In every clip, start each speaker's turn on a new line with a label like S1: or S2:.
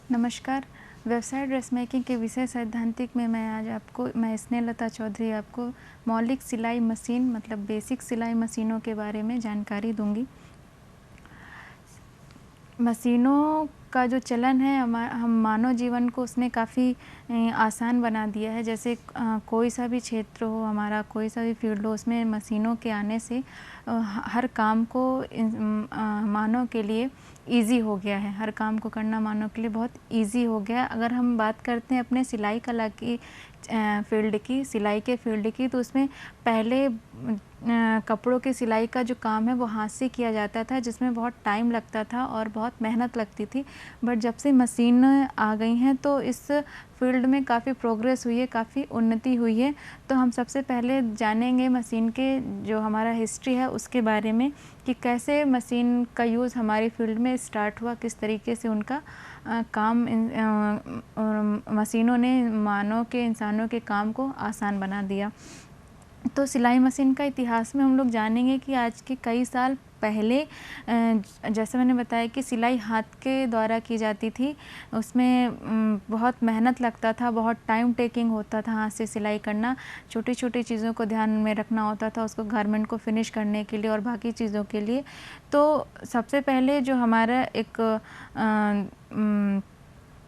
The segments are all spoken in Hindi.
S1: नमस्कार। व्यवसाय ड्रेस मेकिंग के विषय सैद्धांतिक में मैं स्नेहलता चौधरी आपको मौलिक सिलाई मशीन मतलब बेसिक सिलाई मशीनों के बारे में जानकारी दूंगी। मशीनों का जो चलन है हम मानव जीवन को उसने काफ़ी आसान बना दिया है। जैसे कोई सा भी क्षेत्र हो, हमारा कोई सा भी फील्ड हो, उसमें मशीनों के आने से हर काम को मानव के लिए इजी हो गया है। हर काम को करना मानव के लिए बहुत इजी हो गया है। अगर हम बात करते हैं अपने सिलाई कला की फील्ड की, सिलाई के फील्ड की, तो उसमें पहले कपड़ों की सिलाई का जो काम है वो हाथ से किया जाता था, जिसमें बहुत टाइम लगता था और बहुत मेहनत लगती थी। बट जब से मशीन आ गई हैं तो इस फील्ड में काफ़ी प्रोग्रेस हुई है, काफ़ी उन्नति हुई है। तो हम सबसे पहले जानेंगे मशीन के जो हमारा हिस्ट्री है उसके बारे में, कि कैसे मशीन का यूज़ हमारी फील्ड में स्टार्ट हुआ, किस तरीके से उनका काम मशीनों ने मानव के, इंसानों के काम को आसान बना दिया। तो सिलाई मशीन का इतिहास में हम लोग जानेंगे कि आज के कई साल पहले जैसे मैंने बताया कि सिलाई हाथ के द्वारा की जाती थी। उसमें बहुत मेहनत लगता था, बहुत टाइम टेकिंग होता था हाथ से सिलाई करना। छोटी छोटी चीज़ों को ध्यान में रखना होता था उसको गारमेंट को फिनिश करने के लिए और बाकी चीज़ों के लिए। तो सबसे पहले जो हमारा एक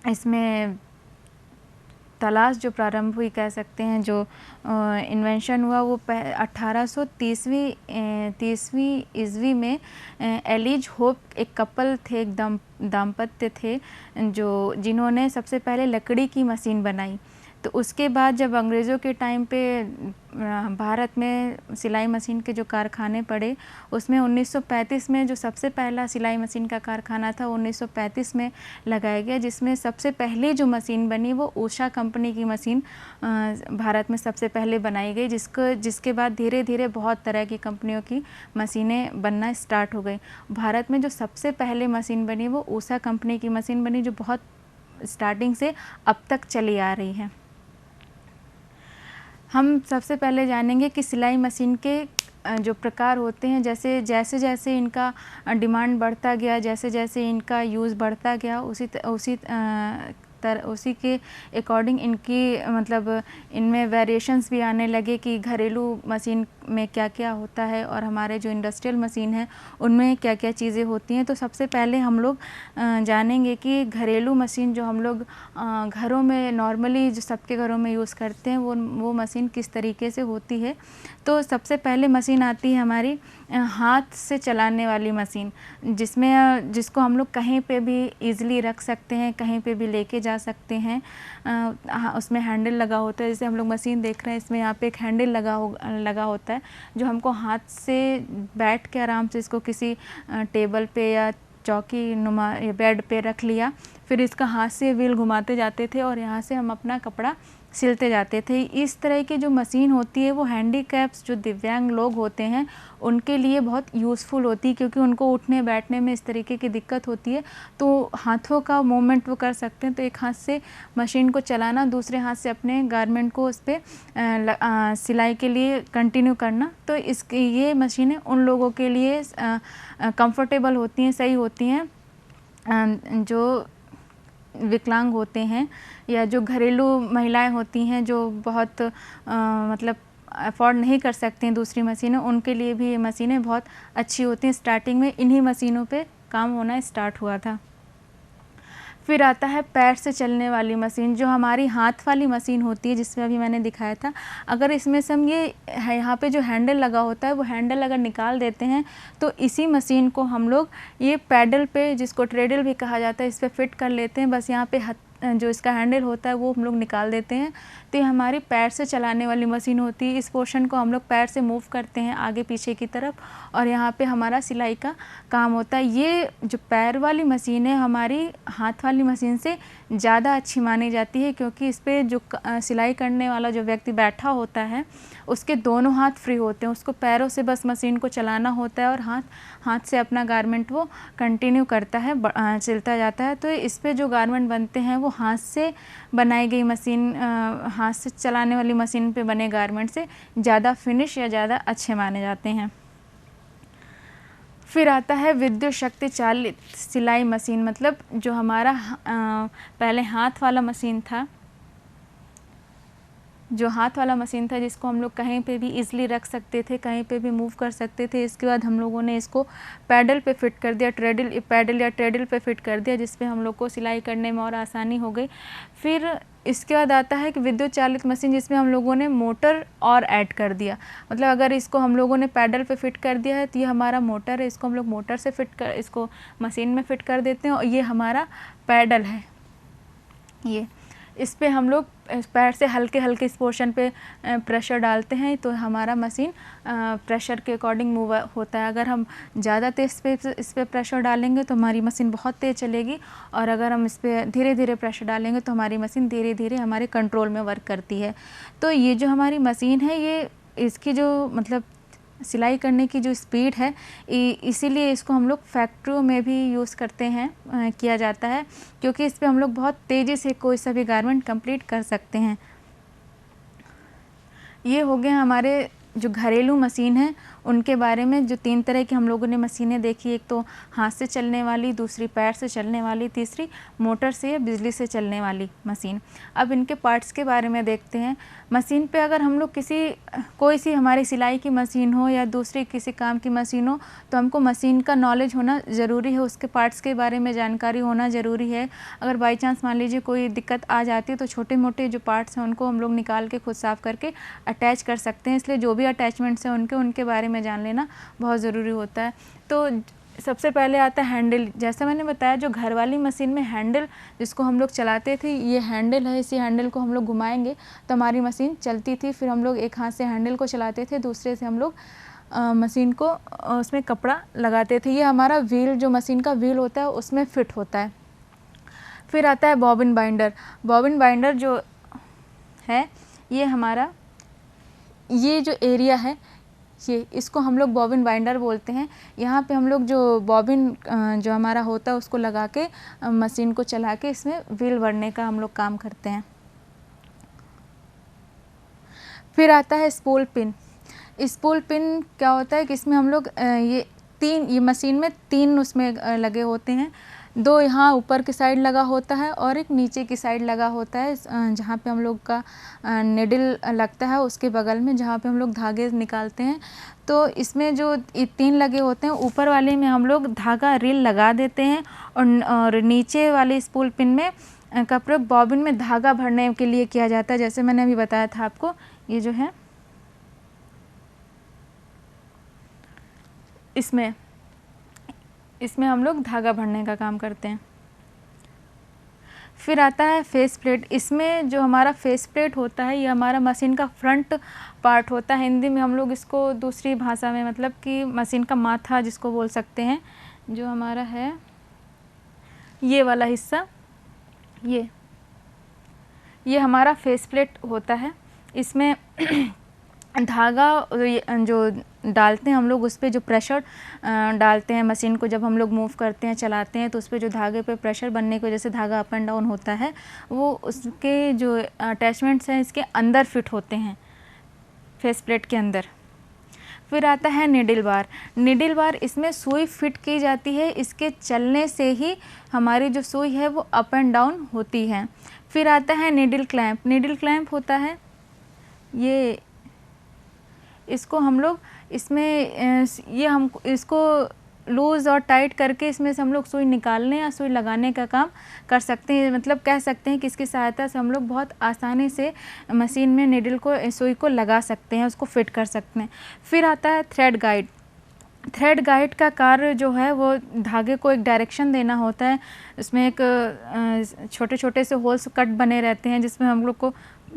S1: इसमें तलाश जो प्रारंभ हुई कह सकते हैं, जो इन्वेंशन हुआ वो 1830वीं ईस्वी में एलिज होप एक कपल थे, एक दाम्पत्य थे जिन्होंने सबसे पहले लकड़ी की मशीन बनाई। तो उसके बाद जब अंग्रेज़ों के टाइम पे भारत में सिलाई मशीन के जो कारखाने पड़े, उसमें 1935 में जो सबसे पहला सिलाई मशीन का कारखाना था 1935 में लगाया गया, जिसमें सबसे पहली जो मशीन बनी वो उषा कंपनी की मशीन भारत में सबसे पहले बनाई गई, जिसके बाद धीरे धीरे बहुत तरह की कंपनियों की मशीनें बनना स्टार्ट हो गई। भारत में जो सबसे पहले मशीन बनी वो उषा कंपनी की मशीन बनी, जो बहुत स्टार्टिंग से अब तक चली आ रही है। हम सबसे पहले जानेंगे कि सिलाई मशीन के जो प्रकार होते हैं, जैसे जैसे इनका डिमांड बढ़ता गया, जैसे जैसे इनका यूज़ बढ़ता गया, उसी के अकॉर्डिंग इनकी मतलब इनमें वेरिएशंस भी आने लगे कि घरेलू मशीन में क्या क्या होता है और हमारे जो इंडस्ट्रियल मशीन है उनमें क्या क्या चीज़ें होती हैं। तो सबसे पहले हम लोग जानेंगे कि घरेलू मशीन जो हम लोग घरों में नॉर्मली जो सबके घरों में यूज़ करते हैं वो मशीन किस तरीके से होती है। तो सबसे पहले मशीन आती है हमारी हाथ से चलाने वाली मशीन, जिसको हम लोग कहीं पे भी ईज़िली रख सकते हैं, कहीं पे भी लेके जा सकते हैं। उसमें हैंडल लगा होता है, जैसे हम लोग मशीन देख रहे हैं इसमें यहाँ पे एक हैंडल लगा होता है, जो हमको हाथ से बैठ के आराम से इसको किसी टेबल पे या चौकी नुमा या बेड पे रख लिया, फिर इसका हाथ से व्हील घुमाते जाते थे और यहाँ से हम अपना कपड़ा सिलते जाते थे। इस तरह की जो मशीन होती है वो हैंडीकैप्स जो दिव्यांग लोग होते हैं उनके लिए बहुत यूज़फुल होती है, क्योंकि उनको उठने बैठने में इस तरीके की दिक्कत होती है। तो हाथों का मूवमेंट वो कर सकते हैं, तो एक हाथ से मशीन को चलाना, दूसरे हाथ से अपने गारमेंट को उस पर सिलाई के लिए कंटिन्यू करना। तो ये मशीनें उन लोगों के लिए कंफर्टेबल होती हैं, सही होती हैं जो विकलांग होते हैं या जो घरेलू महिलाएं होती हैं जो बहुत मतलब अफोर्ड नहीं कर सकती हैं दूसरी मशीनें, उनके लिए भी ये मशीनें बहुत अच्छी होती हैं। स्टार्टिंग में इन्हीं मशीनों पे काम होना स्टार्ट हुआ था। फिर आता है पैर से चलने वाली मशीन, जो हमारी हाथ वाली मशीन होती है, जिसमें अभी मैंने दिखाया था। अगर इसमें से हम ये यहाँ पे जो हैंडल लगा होता है वो हैंडल अगर निकाल देते हैं तो इसी मशीन को हम लोग ये पैडल पे, जिसको ट्रेडल भी कहा जाता है, इस पर फिट कर लेते हैं। बस यहाँ पे जो इसका हैंडल होता है वो हम लोग निकाल देते हैं, तो ये हमारी पैर से चलाने वाली मशीन होती है। इस पोर्शन को हम लोग पैर से मूव करते हैं आगे पीछे की तरफ और यहाँ पे हमारा सिलाई का काम होता है। ये जो पैर वाली मशीन है हमारी हाथ वाली मशीन से ज़्यादा अच्छी मानी जाती है, क्योंकि इस पर जो सिलाई करने वाला जो व्यक्ति बैठा होता है उसके दोनों हाथ फ्री होते हैं, उसको पैरों से बस मशीन को चलाना होता है और हाथ से अपना गारमेंट वो कंटिन्यू करता है, चलता जाता है। तो इस पे जो गारमेंट बनते हैं वो हाथ से बनाई गई मशीन, हाथ से चलाने वाली मशीन पे बने गारमेंट से ज़्यादा फिनिश या ज़्यादा अच्छे माने जाते हैं। फिर आता है विद्युत शक्ति चालित सिलाई मशीन, मतलब जो हमारा पहले हाथ वाला मशीन था, जो हाथ वाला मशीन था जिसको हम लोग कहीं पे भी इजीली रख सकते थे, कहीं पे भी मूव कर सकते थे। इसके बाद हम लोगों ने इसको पैडल पे फिट कर दिया, पैडल या ट्रेडल पे फिट कर दिया, जिसपे हम लोग को सिलाई करने में और आसानी हो गई। फिर इसके बाद आता है कि विद्युत चालित मशीन, जिसमें हम लोगों ने मोटर और ऐड कर दिया। मतलब अगर इसको हम लोगों ने पैडल पे फिट कर दिया है तो ये हमारा मोटर है, इसको हम लोग मोटर से इसको मशीन में फिट कर देते हैं, और ये हमारा पैडल है। ये इस पे हम लोग पैर से हल्के हल्के इस पोर्शन पे प्रेशर डालते हैं तो हमारा मशीन प्रेशर के अकॉर्डिंग मूव होता है। अगर हम ज़्यादा तेज़ पे इस पर प्रेशर डालेंगे तो हमारी मशीन बहुत तेज़ चलेगी, और अगर हम इस पर धीरे धीरे प्रेशर डालेंगे तो हमारी मशीन धीरे धीरे हमारे कंट्रोल में वर्क करती है। तो ये जो हमारी मशीन है, ये इसकी जो मतलब सिलाई करने की जो स्पीड है, इसीलिए इसको हम लोग फैक्ट्रियों में भी यूज़ करते हैं, किया जाता है, क्योंकि इस पे हम लोग बहुत तेज़ी से कोई सा भी गारमेंट कंप्लीट कर सकते हैं। ये हो गए हमारे जो घरेलू मशीन है उनके बारे में। जो 3 तरह की हम लोगों ने मशीनें देखी, एक तो हाथ से चलने वाली, दूसरी पैर से चलने वाली, तीसरी मोटर से या बिजली से चलने वाली मशीन। अब इनके पार्ट्स के बारे में देखते हैं। मशीन पे अगर हम लोग कोई सी हमारी सिलाई की मशीन हो या दूसरी किसी काम की मशीन हो, तो हमको मशीन का नॉलेज होना ज़रूरी है, उसके पार्ट्स के बारे में जानकारी होना ज़रूरी है। अगर बाई चांस मान लीजिए कोई दिक्कत आ जाती है तो छोटे मोटे जो पार्ट्स हैं उनको हम लोग निकाल के खुद साफ़ करके अटैच कर सकते हैं। इसलिए जो भी अटैचमेंट्स हैं उनके बारे में जान लेना बहुत ज़रूरी होता है। तो सबसे पहले आता है हैंडल। जैसा मैंने बताया, जो घर वाली मशीन में हैंडल जिसको हम लोग चलाते थे, ये हैंडल है। इसी हैंडल को हम लोग घुमाएंगे तो हमारी मशीन चलती थी। फिर हम लोग एक हाथ से हैंडल को चलाते थे, दूसरे से हम लोग मशीन को उसमें कपड़ा लगाते थे। ये हमारा व्हील, जो मशीन का व्हील होता है उसमें फिट होता है। फिर आता है बॉबिन बाइंडर। बॉबिन बाइंडर जो है, ये हमारा ये जो एरिया है, ये इसको हम लोग बॉबिन बाइंडर बोलते हैं। यहाँ पे हम लोग जो बॉबिन जो हमारा होता है उसको लगा के मशीन को चला के इसमें व्हील भरने का हम लोग काम करते हैं। फिर आता है स्पूल पिन। स्पूल पिन क्या होता है कि इसमें हम लोग ये मशीन में 3 उसमें लगे होते हैं। 2 यहाँ ऊपर की साइड लगा होता है और एक नीचे की साइड लगा होता है, जहाँ पे हम लोग का निडल लगता है उसके बगल में, जहाँ पे हम लोग धागे निकालते हैं। तो इसमें जो 3 लगे होते हैं, ऊपर वाले में हम लोग धागा रील लगा देते हैं, और नीचे वाले स्पूल पिन में का प्रयोग बॉबिन में धागा भरने के लिए किया जाता है। जैसे मैंने अभी बताया था आपको, ये जो है इसमें हम लोग धागा भरने का काम करते हैं। फिर आता है फेस प्लेट। इसमें जो हमारा फेस प्लेट होता है, ये हमारा मशीन का फ्रंट पार्ट होता है। हिंदी में हम लोग इसको दूसरी भाषा में मतलब कि मशीन का माथा जिसको बोल सकते हैं, जो हमारा है ये वाला हिस्सा, ये हमारा फेस प्लेट होता है। इसमें धागा जो डालते हैं हम लोग, उस पर जो प्रेशर डालते हैं मशीन को जब हम लोग मूव करते हैं, चलाते हैं, तो उस पर जो धागे पे प्रेशर बनने की वजह से धागा अप एंड डाउन होता है, वो उसके जो अटैचमेंट्स हैं इसके अंदर फिट होते हैं, फेस प्लेट के अंदर। फिर आता है निडल बार। निडल बार, इसमें सुई फिट की जाती है, इसके चलने से ही हमारी जो सुई है वो अप एंड डाउन होती है। फिर आता है निडल क्लैंप। निडल क्लैंप होता है ये, इसको हम लोग इसको लूज़ और टाइट करके इसमें से हम लोग सुई निकालने या सुई लगाने का काम कर सकते हैं। मतलब कह सकते हैं कि इसकी सहायता से हम लोग बहुत आसानी से मशीन में निडल को, सुई को लगा सकते हैं, उसको फिट कर सकते हैं। फिर आता है थ्रेड गाइड। थ्रेड गाइड का कार्य जो है वो धागे को एक डायरेक्शन देना होता है। इसमें एक छोटे छोटे से होल्स कट बने रहते हैं, जिसमें हम लोग को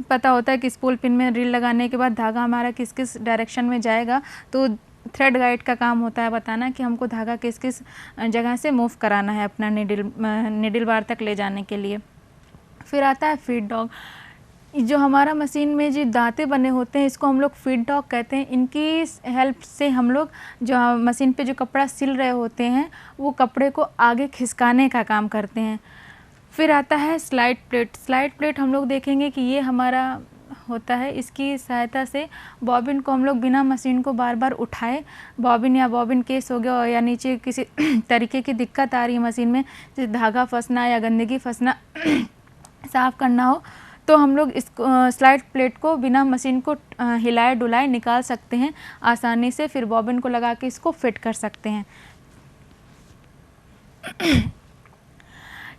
S1: पता होता है कि स्पूल पिन में रील लगाने के बाद धागा हमारा किस किस डायरेक्शन में जाएगा। तो थ्रेड गाइड का काम होता है बताना कि हमको धागा किस किस जगह से मूव कराना है अपना निडल बार तक ले जाने के लिए। फिर आता है फीड डॉग। जो हमारा मशीन में जो दांते बने होते हैं, इसको हम लोग फीड डॉग कहते हैं। इनकी हेल्प से हम लोग जो मशीन पे जो कपड़ा सिल रहे होते हैं, वो कपड़े को आगे खिसकाने का काम करते हैं। फिर आता है स्लाइड प्लेट। स्लाइड प्लेट हम लोग देखेंगे कि ये हमारा होता है, इसकी सहायता से बॉबिन को हम लोग बिना मशीन को बार बार उठाए, बॉबिन या बॉबिन केस हो गया या नीचे किसी तरीके की दिक्कत आ रही है मशीन में, जैसे धागा फंसना या गंदगी फंसना साफ़ करना हो, तो हम लोग इस स्लाइड प्लेट को बिना मशीन को हिलाए डुलाए निकाल सकते हैं आसानी से, फिर बॉबिन को लगा के इसको फिट कर सकते हैं।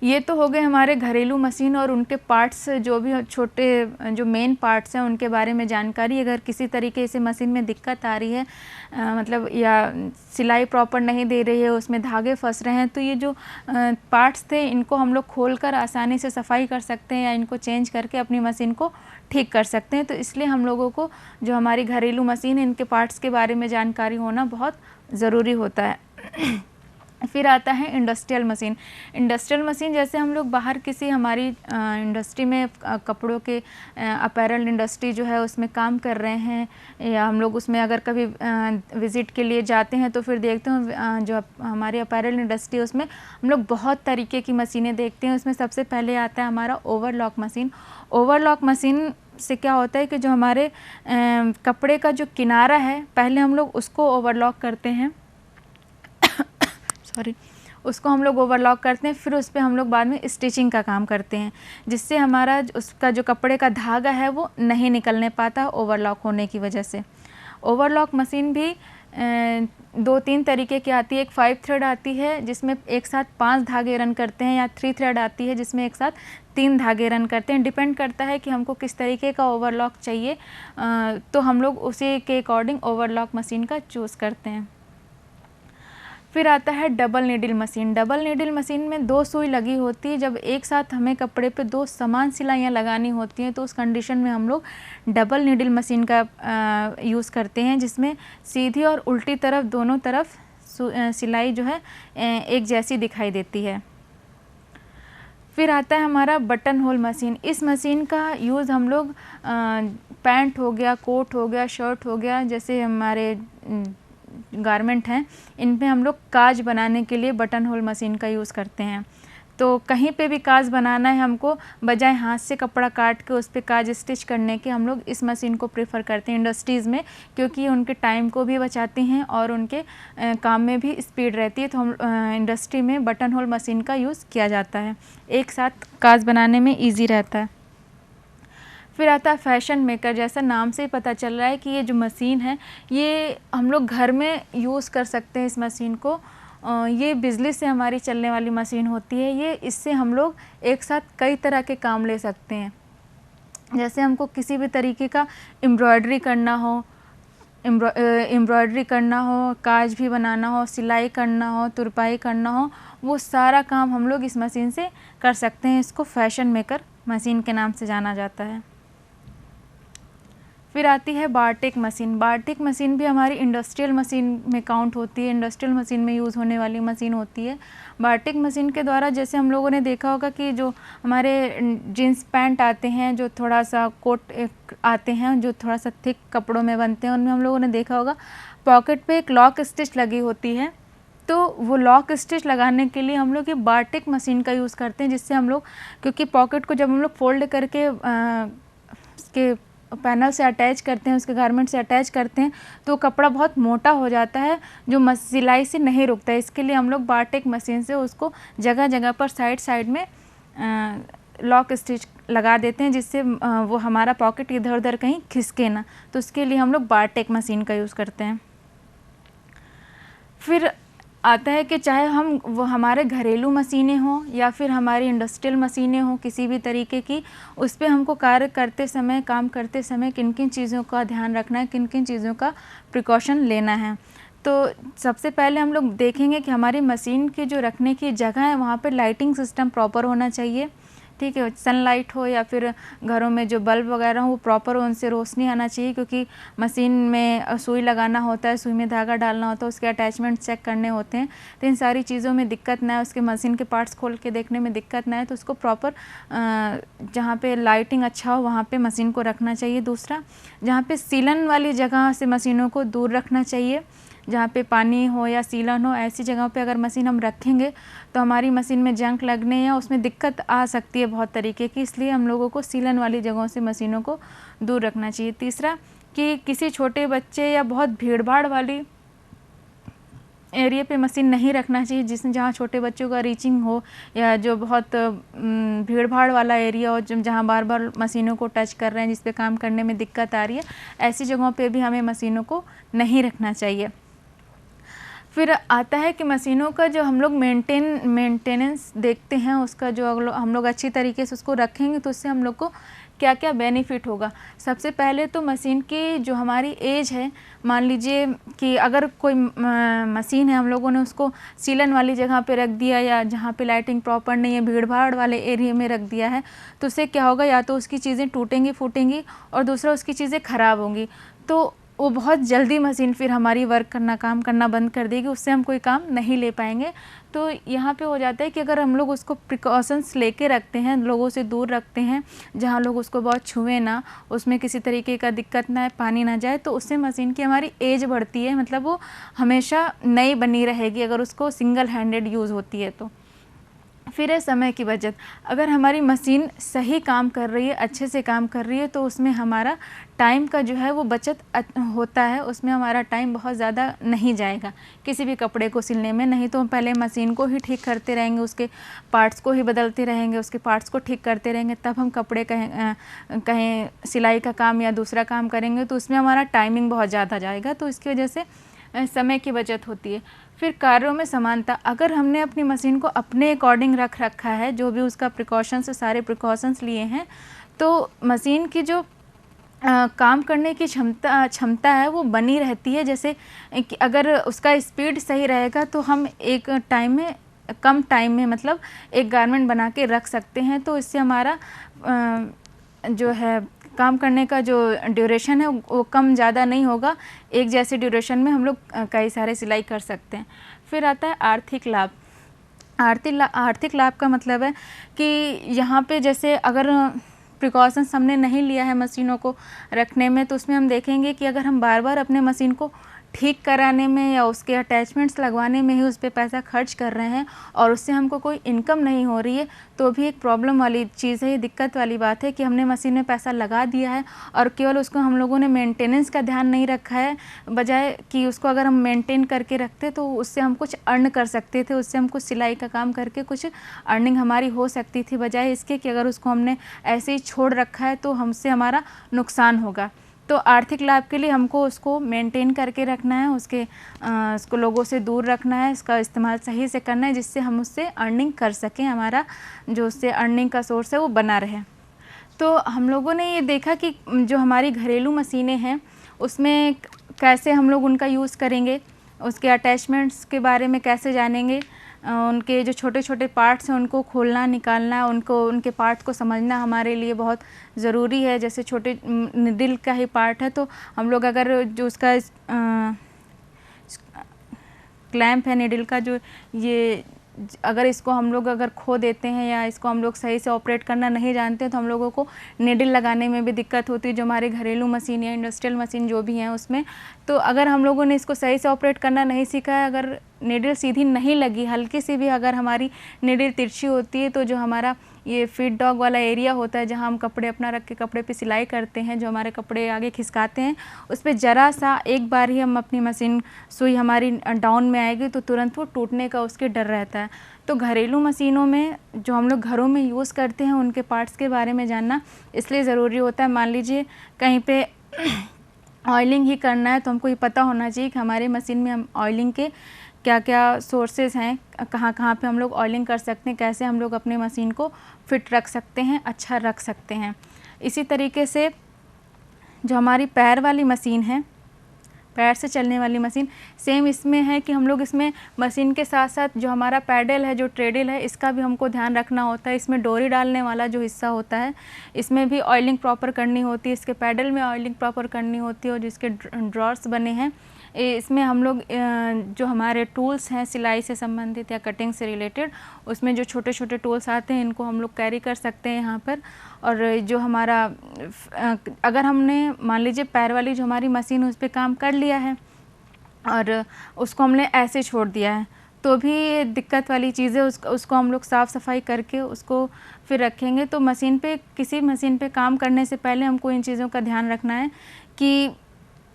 S1: ये तो हो गए हमारे घरेलू मशीन और उनके पार्ट्स, जो भी छोटे जो मेन पार्ट्स हैं उनके बारे में जानकारी। अगर किसी तरीके से मशीन में दिक्कत आ रही है, मतलब या सिलाई प्रॉपर नहीं दे रही है, उसमें धागे फंस रहे हैं, तो ये जो पार्ट्स थे इनको हम लोग खोलकर आसानी से सफाई कर सकते हैं या इनको चेंज करके अपनी मशीन को ठीक कर सकते हैं। तो इसलिए हम लोगों को जो हमारी घरेलू मशीन है इनके पार्ट्स के बारे में जानकारी होना बहुत ज़रूरी होता है। फिर आता है इंडस्ट्रियल मशीन। इंडस्ट्रियल मशीन जैसे हम लोग बाहर किसी हमारी इंडस्ट्री में कपड़ों के अपैरल इंडस्ट्री जो है उसमें काम कर रहे हैं, या हम लोग उसमें अगर कभी विज़िट के लिए जाते हैं तो फिर देखते हैं जो हमारी अपैरल इंडस्ट्री उसमें हम लोग बहुत तरीके की मशीनें देखते हैं। उसमें सबसे पहले आता है हमारा ओवरलॉक मशीन। ओवरलॉक मशीन से क्या होता है कि जो हमारे कपड़े का जो किनारा है पहले हम लोग उसको ओवरलॉक करते हैं, उसको हम लोग ओवरलॉक करते हैं, फिर उस पर हम लोग बाद में स्टिचिंग का काम करते हैं, जिससे हमारा उसका जो कपड़े का धागा है वो नहीं निकलने पाता ओवरलॉक होने की वजह से। ओवरलॉक मशीन भी 2-3 तरीके की आती है। एक 5 थ्रेड आती है जिसमें एक साथ 5 धागे रन करते हैं, या 3 थ्रेड आती है जिसमें एक साथ 3 धागे रन करते हैं। डिपेंड करता है कि हमको किस तरीके का ओवरलॉक चाहिए, तो हम लोग उसी के अकॉर्डिंग ओवरलॉक मशीन का चूज़ करते हैं। फिर आता है double needle machine. Double needle machine में 2 सुई लगी होती है। जब एक साथ हमें कपड़े पे 2 समान सिलाइयाँ लगानी होती हैं तो उस कंडीशन में हम लोग डबल नीडल मशीन का यूज़ करते हैं, जिसमें सीधी और उल्टी तरफ दोनों तरफ सिलाई जो है एक जैसी दिखाई देती है। फिर आता है हमारा बटन होल मशीन। इस मशीन का यूज़ हम लोग पैंट हो गया, कोट हो गया, शर्ट हो गया, जैसे हमारे गारमेंट हैं, इन पे हम लोग काज बनाने के लिए बटन होल मशीन का यूज़ करते हैं। तो कहीं पे भी काज बनाना है हमको, बजाय हाथ से कपड़ा काट के उस पर काज स्टिच करने के, हम लोग इस मशीन को प्रेफर करते हैं इंडस्ट्रीज़ में, क्योंकि ये उनके टाइम को भी बचाती हैं और उनके काम में भी स्पीड रहती है। तो हम इंडस्ट्री में बटन होल मशीन का यूज़ किया जाता है, एक साथ काज बनाने में ईजी रहता है। फिर आता है फैशन मेकर। जैसा नाम से ही पता चल रहा है कि ये जो मशीन है ये हम लोग घर में यूज़ कर सकते हैं। इस मशीन को ये बिजली से हमारी चलने वाली मशीन होती है। ये इससे हम लोग एक साथ कई तरह के काम ले सकते हैं। जैसे हमको किसी भी तरीके का एम्ब्रॉयडरी करना हो, काज भी बनाना हो, सिलाई करना हो, तुरपाई करना हो, वो सारा काम हम लोग इस मशीन से कर सकते हैं। इसको फैशन मेकर मशीन के नाम से जाना जाता है। फिर आती है बारटेक मशीन। बारटेक मशीन भी हमारी इंडस्ट्रियल मशीन में काउंट होती है, इंडस्ट्रियल मशीन में यूज़ होने वाली मशीन होती है। बारटेक मशीन के द्वारा जैसे हम लोगों ने देखा होगा कि जो हमारे जीन्स पैंट आते हैं, जो थोड़ा सा कोट आते हैं, जो थोड़ा सा थिक कपड़ों में बनते हैं, उनमें हम लोगों ने देखा होगा पॉकेट पे एक लॉक स्टिच लगी होती है। तो वो लॉक स्टिच लगाने के लिए हम लोग ये बारटेक मशीन का यूज़ करते हैं, जिससे हम लोग, क्योंकि पॉकेट को जब हम लोग फोल्ड करके उसके पैनल से अटैच करते हैं, उसके गारमेंट से अटैच करते हैं, तो कपड़ा बहुत मोटा हो जाता है जो सिलाई से नहीं रुकता है। इसके लिए हम लोग बारटेक मशीन से उसको जगह जगह पर साइड में लॉक स्टिच लगा देते हैं, जिससे वो हमारा पॉकेट इधर उधर कहीं खिसके ना। तो उसके लिए हम लोग बारटेक मशीन का यूज़ करते हैं। फिर आता है कि चाहे वो हमारे घरेलू मशीनें हों या फिर हमारी इंडस्ट्रियल मशीनें हों किसी भी तरीके की, उस पर हमको कार्य करते समय, काम करते समय किन किन चीज़ों का ध्यान रखना है, किन किन चीज़ों का प्रिकॉशन लेना है। तो सबसे पहले हम लोग देखेंगे कि हमारी मशीन की जो रखने की जगह है वहाँ पर लाइटिंग सिस्टम प्रॉपर होना चाहिए। ठीक है, सनलाइट हो या फिर घरों में जो बल्ब वगैरह हो वो प्रॉपर उनसे रोशनी आना चाहिए, क्योंकि मशीन में सुई लगाना होता है, सुई में धागा डालना होता है, उसके अटैचमेंट चेक करने होते हैं। तो इन सारी चीज़ों में दिक्कत ना है, उसके मशीन के पार्ट्स खोल के देखने में दिक्कत ना है, तो उसको प्रॉपर जहाँ पे लाइटिंग अच्छा हो वहाँ पे मशीन को रखना चाहिए। दूसरा, जहाँ पे सीलन वाली जगह से मशीनों को दूर रखना चाहिए, जहाँ पे पानी हो या सीलन हो, ऐसी जगह पे अगर मशीन हम रखेंगे तो हमारी मशीन में जंग लगने या उसमें दिक्कत आ सकती है बहुत तरीके की, इसलिए हम लोगों को सीलन वाली जगहों से मशीनों को दूर रखना चाहिए। तीसरा कि किसी छोटे बच्चे या बहुत भीड़ भाड़ वाली एरिया पे मशीन नहीं रखना चाहिए, जिसमें जहाँ छोटे बच्चों का रीचिंग हो या जो बहुत भीड़ भाड़ वाला एरिया हो, जहाँ बार बार मशीनों को टच कर रहे हैं, जिस पे काम करने में दिक्कत आ रही है, ऐसी जगहों पे भी हमें मशीनों को नहीं रखना चाहिए। फिर आता है कि मशीनों का जो हम लोग मेंटेनेंस देखते हैं, उसका जो हम लोग अच्छी तरीके से उसको रखेंगे तो उससे हम लोग को क्या क्या बेनिफिट होगा। सबसे पहले तो मशीन की जो हमारी एज है, मान लीजिए कि अगर कोई मशीन है, हम लोगों ने उसको सीलन वाली जगह पे रख दिया या जहाँ पे लाइटिंग प्रॉपर नहीं है, भीड़ भाड़ वाले एरिया में रख दिया है, तो उससे क्या होगा, या तो उसकी चीज़ें टूटेंगी फूटेंगी और दूसरा उसकी चीज़ें ख़राब होंगी, तो वो बहुत जल्दी मशीन फिर हमारी काम करना बंद कर देगी, उससे हम कोई काम नहीं ले पाएंगे। तो यहाँ पे हो जाता है कि अगर हम लोग उसको प्रिकॉशंस लेके रखते हैं, लोगों से दूर रखते हैं, जहाँ लोग उसको बहुत छुएं ना, उसमें किसी तरीके का दिक्कत ना, पानी ना जाए, तो उससे मशीन की हमारी एज बढ़ती है, मतलब वो हमेशा नई बनी रहेगी अगर उसको सिंगल हैंडेड यूज़ होती है तो। फिर है समय की बचत। अगर हमारी मशीन सही काम कर रही है, अच्छे से काम कर रही है, तो उसमें हमारा टाइम का जो है वो बचत होता है, उसमें हमारा टाइम बहुत ज़्यादा नहीं जाएगा किसी भी कपड़े को सिलने में। नहीं तो हम पहले मशीन को ही ठीक करते रहेंगे, उसके पार्ट्स को ही बदलते रहेंगे, उसके पार्ट्स को ठीक करते रहेंगे, तब हम कपड़े कहीं सिलाई का काम या दूसरा काम करेंगे, तो उसमें हमारा टाइमिंग बहुत ज़्यादा जाएगा, तो इसकी वजह से समय की बचत होती है। फिर कार्यों में समानता। अगर हमने अपनी मशीन को अपने अकॉर्डिंग रख रखा है, जो भी उसका प्रिकॉशंस, सारे प्रिकॉशंस लिए हैं, तो मशीन की जो काम करने की क्षमता है वो बनी रहती है। जैसे कि अगर उसका स्पीड सही रहेगा तो हम एक टाइम में, कम टाइम में, मतलब एक गारमेंट बना के रख सकते हैं, तो इससे हमारा जो है काम करने का जो ड्यूरेशन है वो कम ज़्यादा नहीं होगा, एक जैसे ड्यूरेशन में हम लोग कई सारे सिलाई कर सकते हैं। फिर आता है आर्थिक लाभ। आर्थिक लाभ का मतलब है कि यहाँ पे जैसे अगर प्रिकॉशंस हमने नहीं लिया है मशीनों को रखने में, तो उसमें हम देखेंगे कि अगर हम बार बार अपने मशीन को ठीक कराने में या उसके अटैचमेंट्स लगवाने में ही उस पर पैसा खर्च कर रहे हैं और उससे हमको कोई इनकम नहीं हो रही है, तो भी एक प्रॉब्लम वाली चीज़ है, ये दिक्कत वाली बात है कि हमने मशीन में पैसा लगा दिया है और केवल उसको हम लोगों ने मेंटेनेंस का ध्यान नहीं रखा है, बजाय कि उसको अगर हम मेंटेन करके रखते तो उससे हम कुछ अर्न कर सकते थे, उससे हम कुछ सिलाई का काम करके कुछ अर्निंग हमारी हो सकती थी, बजाय इसके कि अगर उसको हमने ऐसे ही छोड़ रखा है तो हमसे हमारा नुकसान होगा। तो आर्थिक लाभ के लिए हमको उसको मेंटेन करके रखना है, उसको लोगों से दूर रखना है, इसका इस्तेमाल सही से करना है, जिससे हम उससे अर्निंग कर सकें, हमारा जो उससे अर्निंग का सोर्स है वो बना रहे। तो हम लोगों ने ये देखा कि जो हमारी घरेलू मशीनें हैं उसमें कैसे हम लोग उनका यूज़ करेंगे, उसके अटैचमेंट्स के बारे में कैसे जानेंगे, उनके जो छोटे छोटे पार्ट्स हैं उनको खोलना निकालना, उनके पार्ट्स को समझना हमारे लिए बहुत ज़रूरी है। जैसे छोटे निडल का ही पार्ट है, तो हम लोग अगर जो उसका क्लैंप है निडल का, जो ये अगर इसको हम लोग अगर खो देते हैं या इसको हम लोग सही से ऑपरेट करना नहीं जानते, तो हम लोगों को निडल लगाने में भी दिक्कत होती है, जो हमारे घरेलू मशीन या इंडस्ट्रियल मशीन जो भी हैं उसमें। तो अगर हम लोगों ने इसको सही से ऑपरेट करना नहीं सीखा है, अगर निडल सीधी नहीं लगी, हल्की सी भी अगर हमारी निडल तिरछी होती है, तो जो हमारा ये फीड डॉग वाला एरिया होता है जहाँ हम कपड़े अपना रख के कपड़े पे सिलाई करते हैं, जो हमारे कपड़े आगे खिसकाते हैं, उस पर ज़रा सा एक बार ही हम अपनी मशीन सुई हमारी डाउन में आएगी तो तुरंत वो टूटने का उसके डर रहता है। तो घरेलू मशीनों में जो हम लोग घरों में यूज़ करते हैं उनके पार्ट्स के बारे में जानना इसलिए ज़रूरी होता है। मान लीजिए कहीं पे ऑयलिंग ही करना है, तो हमको ये पता होना चाहिए कि हमारे मशीन में हम ऑयलिंग के क्या क्या सोर्सेज हैं, कहाँ कहाँ पे हम लोग ऑयलिंग कर सकते हैं, कैसे हम लोग अपने मशीन को फिट रख सकते हैं, अच्छा रख सकते हैं। इसी तरीके से जो हमारी पैर वाली मशीन है, पैर से चलने वाली मशीन, सेम इसमें है कि हम लोग इसमें मशीन के साथ साथ जो हमारा पैडल है, जो ट्रेडल है, इसका भी हमको ध्यान रखना होता है। इसमें डोरी डालने वाला जो हिस्सा होता है, इसमें भी ऑयलिंग प्रॉपर करनी होती है, इसके पैडल में ऑयलिंग प्रॉपर करनी होती है, और जिसके ड्रॉर्स बने हैं इसमें हम लोग जो हमारे टूल्स हैं सिलाई से संबंधित या कटिंग से रिलेटेड, उसमें जो छोटे छोटे टूल्स आते हैं इनको हम लोग कैरी कर सकते हैं यहाँ पर। और जो हमारा अगर हमने मान लीजिए पैर वाली जो हमारी मशीन उस पर काम कर लिया है, और उसको हमने ऐसे छोड़ दिया है, तो भी दिक्कत वाली चीज़ है। उसको हम लोग साफ़ सफाई करके उसको फिर रखेंगे। तो मशीन पे, किसी मशीन पे काम करने से पहले हमको इन चीज़ों का ध्यान रखना है कि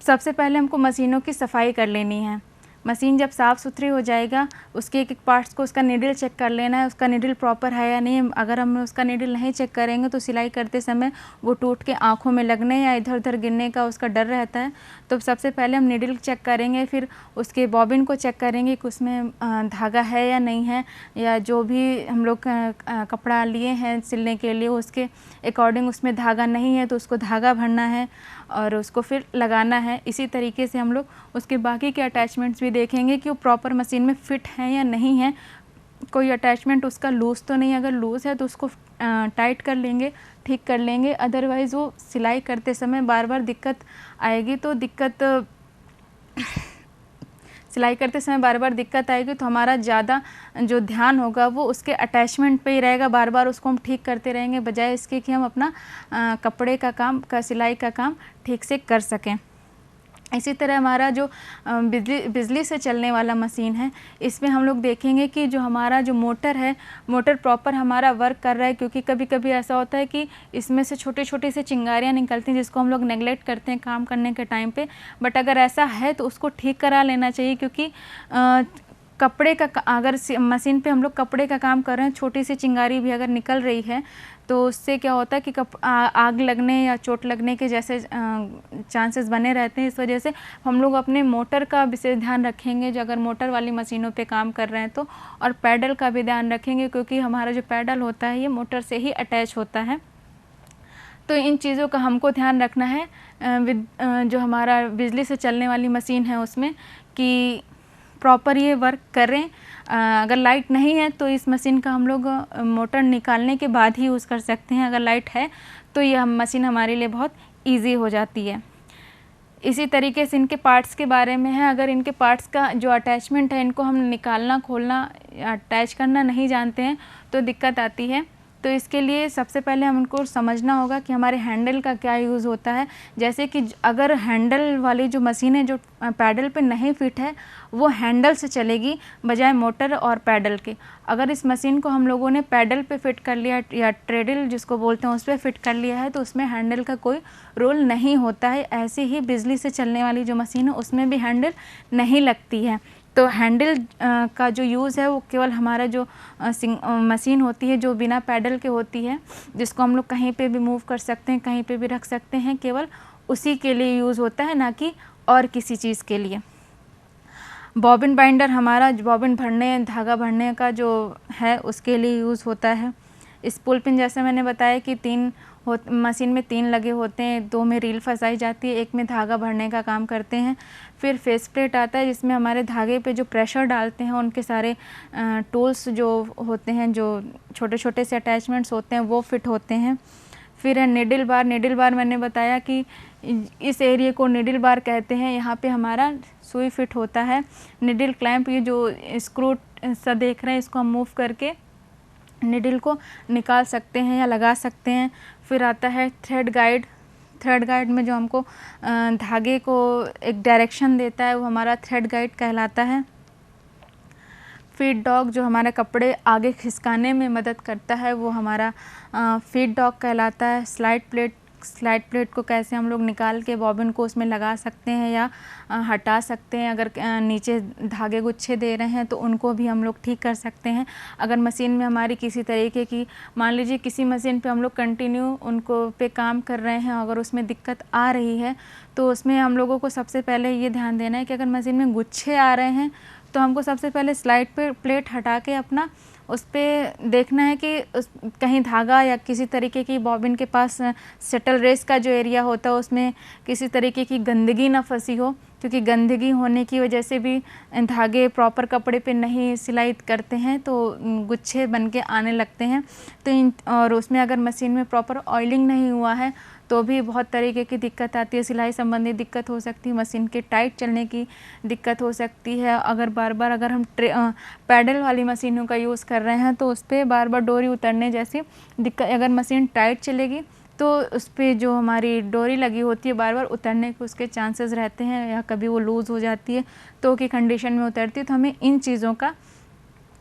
S1: सबसे पहले हमको मशीनों की सफाई कर लेनी है। मशीन जब साफ़ सुथरी हो जाएगा, उसके एक एक पार्ट्स को, उसका नीडल चेक कर लेना है, उसका नीडल प्रॉपर है या नहीं। अगर हम उसका नीडल नहीं चेक करेंगे तो सिलाई करते समय वो टूट के आँखों में लगने या इधर उधर गिरने का उसका डर रहता है। तो सबसे पहले हम नीडल चेक करेंगे, फिर उसके बॉबिन को चेक करेंगे कि उसमें धागा है या नहीं है, या जो भी हम लोग कपड़ा लिए हैं सिलने के लिए उसके अकॉर्डिंग उसमें धागा नहीं है तो उसको धागा भरना है और उसको फिर लगाना है। इसी तरीके से हम लोग उसके बाकी के अटैचमेंट्स भी देखेंगे कि वो प्रॉपर मशीन में फ़िट हैं या नहीं है। कोई अटैचमेंट उसका लूज़ तो नहीं, अगर लूज़ है तो उसको टाइट कर लेंगे, ठीक कर लेंगे। अदरवाइज़ वो सिलाई करते समय बार बार दिक्कत आएगी। तो सिलाई करते समय बार बार दिक्कत आएगी तो हमारा ज़्यादा जो ध्यान होगा वो उसके अटैचमेंट पे ही रहेगा। बार बार उसको हम ठीक करते रहेंगे, बजाय इसके कि हम अपना कपड़े का काम का सिलाई का काम ठीक से कर सकें। इसी तरह हमारा जो बिजली से चलने वाला मशीन है, इसमें हम लोग देखेंगे कि जो हमारा जो मोटर है, मोटर प्रॉपर हमारा वर्क कर रहा है। क्योंकि कभी कभी ऐसा होता है कि इसमें से छोटे छोटे से चिंगारियाँ निकलती हैं जिसको हम लोग नेगलेक्ट करते हैं काम करने के टाइम पे। बट अगर ऐसा है तो उसको ठीक करा लेना चाहिए, क्योंकि कपड़े का, अगर मशीन पे हम लोग कपड़े का काम कर रहे हैं, छोटी सी चिंगारी भी अगर निकल रही है तो उससे क्या होता है कि आग लगने या चोट लगने के जैसे चांसेस बने रहते हैं। इस वजह से हम लोग अपने मोटर का विशेष ध्यान रखेंगे, जो अगर मोटर वाली मशीनों पे काम कर रहे हैं तो। और पैडल का भी ध्यान रखेंगे, क्योंकि हमारा जो पैडल होता है ये मोटर से ही अटैच होता है। तो इन चीज़ों का हमको ध्यान रखना है जो हमारा बिजली से चलने वाली मशीन है उसमें, कि प्रॉपर ये वर्क करें। अगर लाइट नहीं है तो इस मशीन का हम लोग मोटर निकालने के बाद ही यूज़ कर सकते हैं। अगर लाइट है तो ये मशीन हमारे लिए बहुत इजी हो जाती है। इसी तरीके से इनके पार्ट्स के बारे में है। अगर इनके पार्ट्स का जो अटैचमेंट है, इनको हम निकालना, खोलना, अटैच करना नहीं जानते हैं तो दिक्कत आती है। तो इसके लिए सबसे पहले हम उनको समझना होगा कि हमारे हैंडल का क्या यूज़ होता है। जैसे कि अगर हैंडल वाली जो मशीन है जो पैडल पे नहीं फिट है, वो हैंडल से चलेगी बजाय मोटर और पैडल के। अगर इस मशीन को हम लोगों ने पैडल पे फिट कर लिया या ट्रेडल जिसको बोलते हैं उस पर फिट कर लिया है तो उसमें हैंडल का कोई रोल नहीं होता है। ऐसे ही बिजली से चलने वाली जो मशीन है उसमें भी हैंडल नहीं लगती है। तो हैंडल का जो यूज़ है वो केवल हमारा जो मशीन होती है जो बिना पैडल के होती है, जिसको हम लोग कहीं पे भी मूव कर सकते हैं, कहीं पे भी रख सकते हैं, केवल उसी के लिए यूज़ होता है, ना कि और किसी चीज़ के लिए। बॉबिन बाइंडर हमारा बॉबिन भरने, धागा भरने का जो है उसके लिए यूज़ होता है। स्पूल पिन जैसे मैंने बताया कि मशीन में 3 लगे होते हैं, 2 में रील फंसाई जाती है, 1 में धागा भरने का काम करते हैं। फिर फेस प्लेट आता है जिसमें हमारे धागे पे जो प्रेशर डालते हैं उनके सारे टूल्स जो होते हैं, जो छोटे छोटे से अटैचमेंट्स होते हैं वो फिट होते हैं। फिर है निडल बार। निडल बार मैंने बताया कि इस एरिया को निडल बार कहते हैं, यहाँ पे हमारा सुई फिट होता है। निडल क्लैंप, ये जो स्क्रू सा देख रहे हैं इसको हम मूव करके निडल को निकाल सकते हैं या लगा सकते हैं। फिर आता है थ्रेड गाइड। थ्रेड गाइड में जो हमको धागे को एक डायरेक्शन देता है वो हमारा थ्रेड गाइड कहलाता है। फीड डॉग जो हमारे कपड़े आगे खिसकाने में मदद करता है वो हमारा फीड डॉग कहलाता है। स्लाइड प्लेट को कैसे हम लोग निकाल के बॉबिन को उसमें लगा सकते हैं या हटा सकते हैं। अगर नीचे धागे गुच्छे दे रहे हैं तो उनको भी हम लोग ठीक कर सकते हैं। अगर मशीन में हमारी किसी तरीके की, मान लीजिए किसी मशीन पे हम लोग कंटिन्यू उनको पे काम कर रहे हैं, अगर उसमें दिक्कत आ रही है तो उसमें हम लोगों को सबसे पहले ये ध्यान देना है कि अगर मशीन में गुच्छे आ रहे हैं तो हमको सबसे पहले स्लाइड पे प्लेट हटा के अपना उस पर देखना है कि कहीं धागा या किसी तरीके की बॉबिन के पास शटल रेस का जो एरिया होता है उसमें किसी तरीके की गंदगी ना फंसी हो, क्योंकि गंदगी होने की वजह से भी धागे प्रॉपर कपड़े पे नहीं सिलाई करते हैं तो गुच्छे बन के आने लगते हैं। तो और उसमें अगर मशीन में प्रॉपर ऑयलिंग नहीं हुआ है तो भी बहुत तरीके की दिक्कत आती है। सिलाई संबंधी दिक्कत हो सकती है, मशीन के टाइट चलने की दिक्कत हो सकती है। अगर हम पैडल वाली मशीनों का यूज़ कर रहे हैं तो उस पर बार बार डोरी उतरने जैसी दिक्कत, अगर मशीन टाइट चलेगी तो उस पे जो हमारी डोरी लगी होती है बार बार उतरने के उसके चांसेस रहते हैं, या कभी वो लूज़ हो जाती है तो की कंडीशन में उतरती है। तो हमें इन चीज़ों का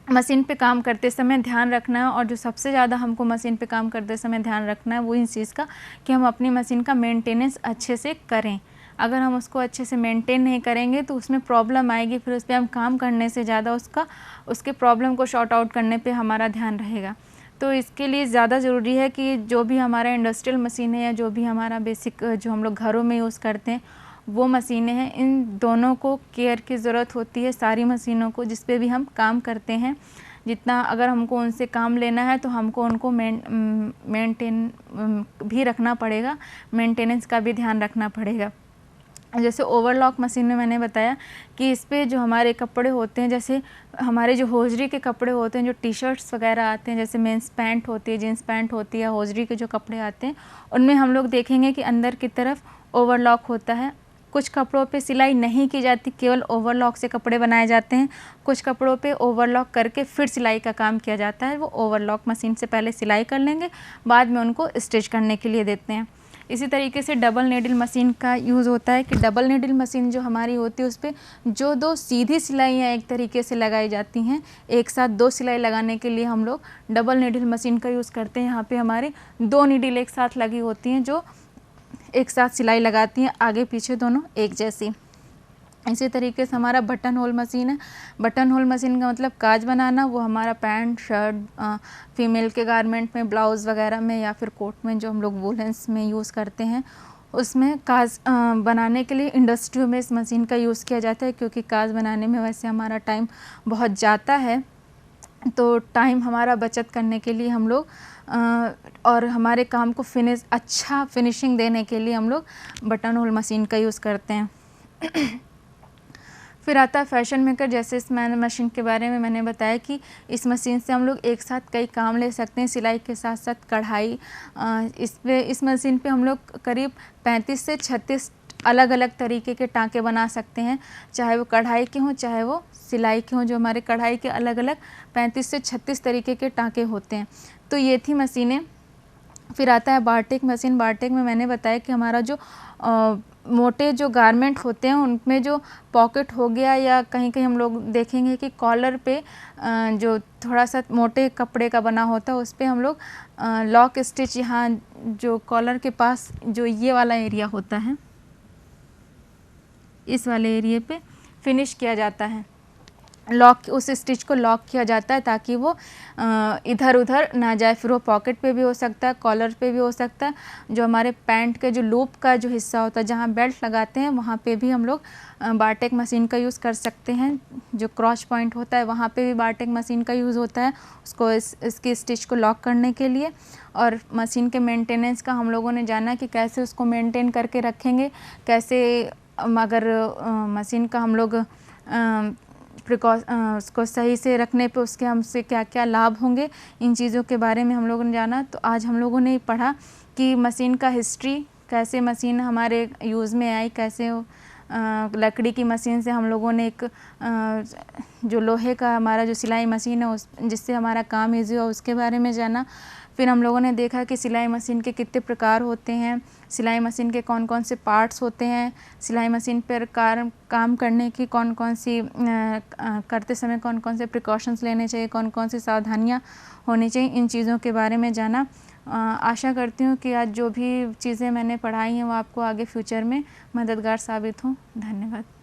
S1: मशीन पे काम करते समय ध्यान रखना है। और जो सबसे ज़्यादा हमको मशीन पे काम करते समय ध्यान रखना है वो इस चीज़ का कि हम अपनी मशीन का मेंटेनेंस अच्छे से करें। अगर हम उसको अच्छे से मेंटेन नहीं करेंगे तो उसमें प्रॉब्लम आएगी, फिर उस पर हम काम करने से ज़्यादा उसके प्रॉब्लम को शॉर्ट आउट करने पे हमारा ध्यान रहेगा। तो इसके लिए ज़्यादा ज़रूरी है कि जो भी हमारा इंडस्ट्रियल मशीन है या जो भी हमारा बेसिक जो हम लोग घरों में यूज़ करते हैं वो मशीनें हैं, इन दोनों को केयर की ज़रूरत होती है, सारी मशीनों को जिस पे भी हम काम करते हैं। जितना अगर हमको उनसे काम लेना है तो हमको उनको मेंटेन भी रखना पड़ेगा, मेंटेनेंस का भी ध्यान रखना पड़ेगा। जैसे ओवरलॉक मशीन में मैंने बताया कि इस पे जो हमारे कपड़े होते हैं, जैसे हमारे जो होजरी के कपड़े होते हैं, जो टी शर्ट्स वगैरह आते हैं, जैसे मेंस पैंट होती है, जीन्स पैंट होती है, होजरी के जो कपड़े आते हैं उनमें हम लोग देखेंगे कि अंदर की तरफ ओवरलॉक होता है। कुछ कपड़ों पे सिलाई नहीं की जाती, केवल ओवरलॉक से कपड़े बनाए जाते हैं। कुछ कपड़ों पे ओवरलॉक करके फिर सिलाई का काम किया जाता है। वो ओवरलॉक मशीन से पहले सिलाई कर लेंगे, बाद में उनको स्टिच करने के लिए देते हैं। इसी तरीके से डबल नीडल मशीन का यूज़ होता है कि डबल नीडल मशीन जो हमारी होती है उस पर जो दो सीधी सिलाइयाँ एक तरीके से लगाई जाती हैं, एक साथ दो सिलाई लगाने के लिए हम लोग डबल नीडल मशीन का यूज़ करते हैं। यहाँ पे हमारे दो नीडल एक साथ लगी होती हैं जो एक साथ सिलाई लगाती हैं, आगे पीछे दोनों एक जैसी। इसी तरीके से हमारा बटन होल मशीन है। बटन होल मशीन का मतलब काज बनाना, वो हमारा पैंट शर्ट फीमेल के गारमेंट में, ब्लाउज़ वगैरह में या फिर कोट में जो हम लोग वूलेंस में यूज़ करते हैं उसमें काज बनाने के लिए इंडस्ट्रियों में इस मशीन का यूज़ किया जाता है। क्योंकि काज बनाने में वैसे हमारा टाइम बहुत जाता है, तो टाइम हमारा बचत करने के लिए हम लोग और हमारे काम को अच्छा फिनिशिंग देने के लिए हम लोग बटन होल मशीन का यूज़ करते हैं। फिर आता है फैशन मेकर। जैसे इस मशीन के बारे में मैंने बताया कि इस मशीन से हम लोग एक साथ कई काम ले सकते हैं, सिलाई के साथ साथ कढ़ाई। इस मशीन पे हम लोग करीब 35 से 36 अलग अलग तरीके के टाँके बना सकते हैं, चाहे वो कढ़ाई के हों चाहे वो सिलाई के हों। जो हमारे कढ़ाई के अलग अलग 35 से 36 तरीके के टाँके होते हैं। तो ये थी मशीनें। फिर आता है बारटेक मशीन। बारटेक में मैंने बताया कि हमारा जो मोटे जो गारमेंट होते हैं उनमें जो पॉकेट हो गया या कहीं कहीं हम लोग देखेंगे कि कॉलर पे जो थोड़ा सा मोटे कपड़े का बना होता है उस पर हम लोग लॉक स्टिच, यहाँ जो कॉलर के पास जो ये वाला एरिया होता है इस वाले एरिया पे फिनिश किया जाता है, लॉक, उस स्टिच को लॉक किया जाता है ताकि वो इधर उधर ना जाए। फिर वो पॉकेट पे भी हो सकता है, कॉलर पे भी हो सकता है। जो हमारे पैंट के जो लूप का जो हिस्सा होता है जहाँ बेल्ट लगाते हैं वहाँ पे भी हम लोग बारटेक मशीन का यूज़ कर सकते हैं। जो क्रॉच पॉइंट होता है वहाँ पे भी बारटेक मशीन का यूज़ होता है उसको इसकी स्टिच को लॉक करने के लिए। और मशीन के मेंटेनेंस का हम लोगों ने जाना कि कैसे उसको मेंटेन करके रखेंगे, कैसे अगर मशीन का हम लोग उसको सही से रखने पे उसके हमसे क्या क्या लाभ होंगे, इन चीज़ों के बारे में हम लोगों ने जाना। तो आज हम लोगों ने पढ़ा कि मशीन का हिस्ट्री, कैसे मशीन हमारे यूज़ में आई, कैसे लकड़ी की मशीन से हम लोगों ने एक जो लोहे का हमारा जो सिलाई मशीन है उस जिससे हमारा काम ईजी हो उसके बारे में जाना। फिर हम लोगों ने देखा कि सिलाई मशीन के कितने प्रकार होते हैं, सिलाई मशीन के कौन कौन से पार्ट्स होते हैं, सिलाई मशीन पर काम करने की कौन कौन सी करते समय कौन कौन से प्रिकॉशंस लेने चाहिए, कौन कौन सी सावधानियाँ होनी चाहिए, इन चीज़ों के बारे में जाना। आशा करती हूँ कि आज जो भी चीज़ें मैंने पढ़ाई हैं वो आपको आगे फ्यूचर में मददगार साबित हों। धन्यवाद।